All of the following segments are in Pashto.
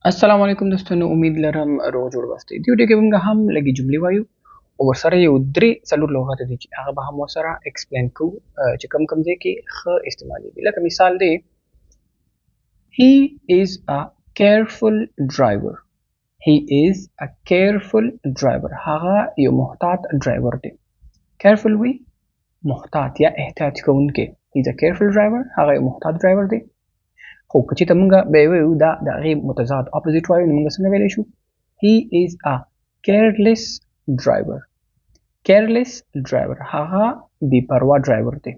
السلام علیکم دوستانو، امید لرم روغ جوړ باسته. دی ویډیو کې موږ هم لګي جملې وایو او ورسره یو درې څلور لغات دي چې هغه به هم ورسره ایکسپلین کوو چې کم ځای کې ښه استعمالېږي. لکه مثال دی he is a careful driver. he is a careful driver. هغه یو محتاط ډرایور دی. careful وی محتاط یا احتیاط کوونکی. he is a careful driver. هغه یو محتاط ډرایور دی. خو که چېرته موږ به وایو دا د هغې متضاد اپوزیټ وایو نو موږ څنګه ویلی شو he is a careless driver. careless driver هغه بې پروا ډرایور دی.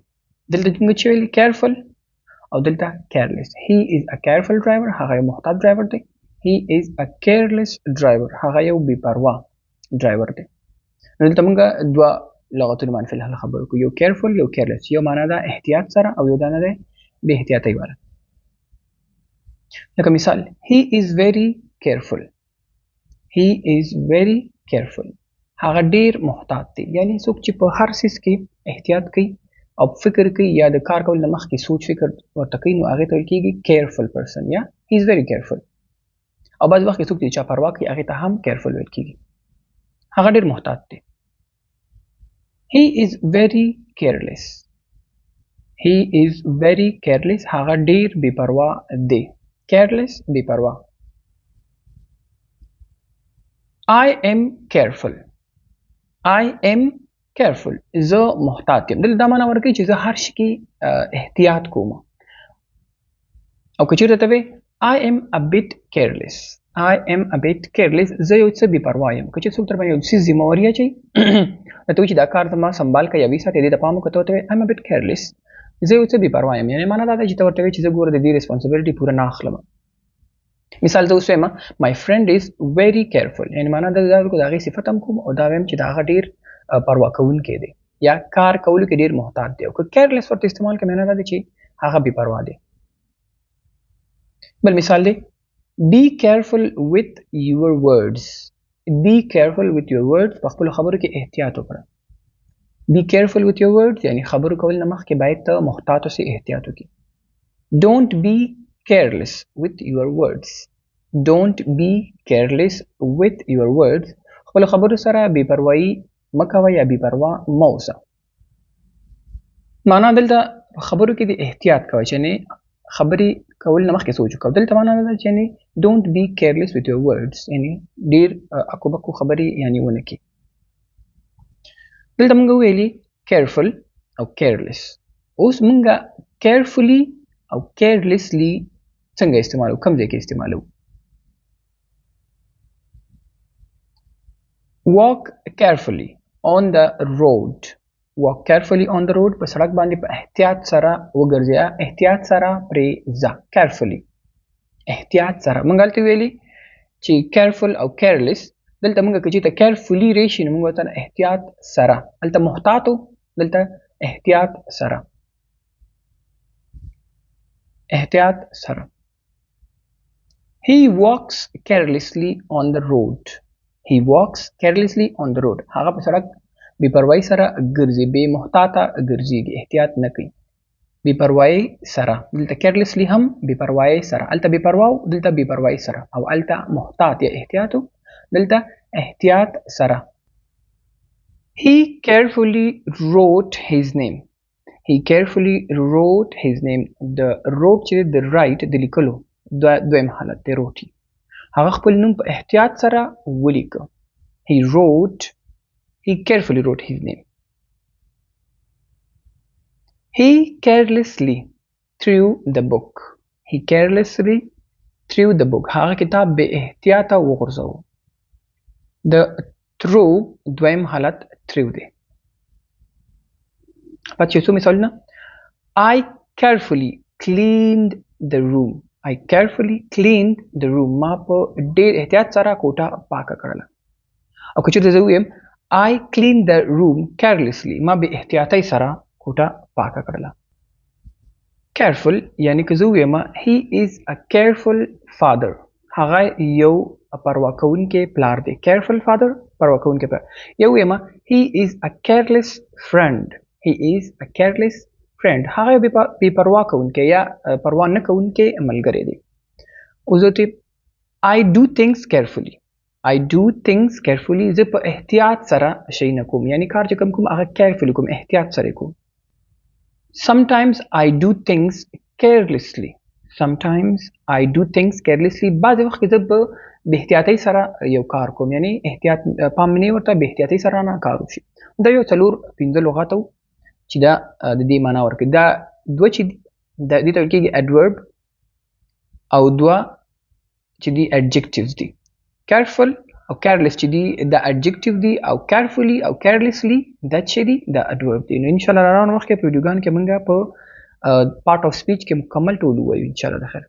دلته موږ چې ویلي careful او دلته careless. he is a careful driver هغه یو محتاط ډرایور دی. he is a careless driver هغه یو بې پروا ډرایور دی. نو دلته موږ دوه لغتونه باندې فی الحال خبرې کوو، یو careful یو careless. یو معنا ده احتیاط سره او یو معنا ده بې احتیاطۍ والا. لکه مثال he is very careful. he is very careful هغه ډیر محتاط دی. یعنی څوک چې په هر څیز کې احتیاط کوي او فکر کوي یا د کار کولو نه مخکې سوچ فکر ورته کوي نو هغې ته ویل کېږي careful person یا he is very careful. او بعض وخت کې څوک چې چا پروا کوي هغې ته هم careful ویل کېږي. هغه ډیر محتاط دی. he is very careless. he is very careless هغه ډیر بې پروا دی. careless بې پروا. I am careful. I am careful زه محتاط یم. دلته دا معنا ورکوي چې زه هر شي کې احتیاط کوم. او که چېرته ته وې I am a bit careless. I am a bit careless زه یو څه بې پروا یم. که چېرته څوک در باندې یو څیز ذمهواري اچوي ته وایي چې دا کار زما سنبال کړه یا وساتې دې ته پام وکړه ته ورته وایې I am a bit careless زه یو څه بې پروا یم. یعنې معنا دا ده چې ته ورته وایې چې زه ګوره د دې ریسپانسبلټي پوره نه اخلم. مثال زه اوس وایم my friend is very careful یعنې معنا دا ده د هغې صفت هم کوم او دا وایم چې د هغه ډېر پروا کوونکی دی یا کار کولو کې ډېر محتاط دی. او که کیرلیس ورته استعمال کړه معنا دا ده چې هغه بې پروا دی. بل مثال دی be careful with your words. be careful with your words په خپلو خبرو کې احتیاط وکړه. be careful with your words یعنې خبرو کول نه مخکې باید ته محتاط اوسې، احتیاط وکړې. don't be careless with your words. don't be careless with your words خپل خبرو سره بې پروایي مه کوه یا بې پروا مه اوسه. معنا دلته خبرو کې د احتیاط کوه چې یعنې خبرې کول نه مخکې سوچ وکړه. دلته معنا ده چې یعنې don't be careless with your words یعنې ډېر اکو بکو خبرې یعنې ونه کړي. دلته موږ وویلي careful او careless. اوس موږ carefully او carelessly څنګه استعمالو، کوم ځای کې استعمالو؟ walk carefully on the road. walk carefully on the road په سړک باندې په احتیاط سره وګرځئ، احتیاط سره پرې ځه. carefully احتیاط سره. موږ هلته ویلي چې careful او careless دلته موږ که چېرته carefully راشي نو موږ ورته احتیاط سره. هلته محتاط و دلته احتیاط سره. احتیاط سره. he walks carelessly on the road. he walks carelessly on the road هغه په سړک بې پروایي سره ګرځي، بې محتاطه ګرځېږي، احتیاط نه کوي. بې پروایي سره. دلته carelessly هم بې پروایي سره. هلته بې پروا و دلته بې پروایي سره. او هلته محتاط یا احتیاط و دلته احتیاط سره. he carefully wrote his name. he carefully wrote his name. د wrote چې د write د لیکلو دویم حالت دی روټي. هغه خپل نوم په احتیاط سره ولیکه. he carefully wrote his name. he carelessly threw the book. he carelessly threw the book هغه کتاب بې احتیاطه وغورځوه. د throw دویم حالت threw دی. پاتې یو څو مثالونه. I carefully cleaned the room. I carefully cleaned the room ما په ډېر احتیاط سره کوټه پاکه کړله. او که چېرته زه ووایم I cleaned the room carelessly ما بې احتیاطۍ سره کوټه پاکه کړله. careful یعنې که زه ووایم he is a careful father هغه یو پروا کوونکی پلار دی. careful father پروا کوونکی پلار. یا ووایم he is a careless friend. he is a careless friend هغه بې پروا کوونکی یا پروا نه کوونکی ملګری دی. اوس ته I do things carefully. I do things carefully. زه په احتیاط سره شي نه کوم، یعنی کار چې کوم هغه carefully کوم، احتیاط سره کوم. Sometimes I do things carelessly. Sometimes I do things carelessly. بعض وخت زه په بې احتیاطۍ سره یو کار کوم، یعنی احتیاط پام مې نه ورته بې احتیاطۍ سره نه کار وشي. دا یو څلور پنځه لغات وو چې دا د دې معنا ورکوي. دا دوه چې دې ته ویل کېږي adverb او دوه چې دي adjectives دي. careful او careless چې دي دا adjective دي، او carefully او carelessly دا چې دي دا adverb دي. نو ان شاء الله روان وخت کې په ویډیوګان کې موږ په part of speech کې مکمل ټول وایو ان شاء الله. خیر.